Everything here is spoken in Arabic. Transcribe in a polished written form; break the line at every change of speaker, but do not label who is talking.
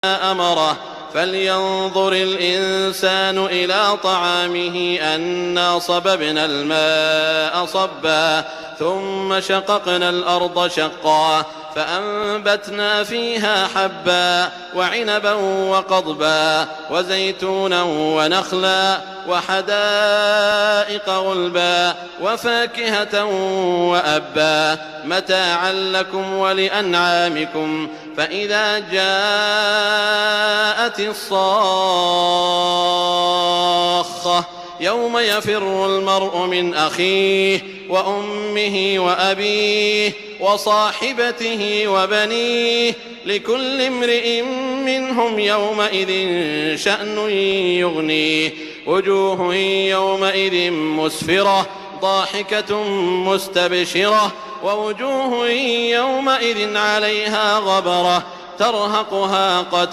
أمره فلينظر الإنسان إلى طعامه أنا صببنا الماء صبا ثم شققنا الأرض شقا فأنبتنا فيها حبا وعنبا وقضبا وزيتونا ونخلا وحدائق غلبا وفاكهة وأبا متاعا لكم ولأنعامكم فإذا جاءت الصاخة يوم يفر المرء من أخيه وأمه وأبيه وصاحبته وبنيه لكل امرئ منهم يومئذ شأن يغنيه وجوه يومئذ مسفرة ضاحكة مستبشرة ووجوه يومئذ عليها غبرة ترهقها قترة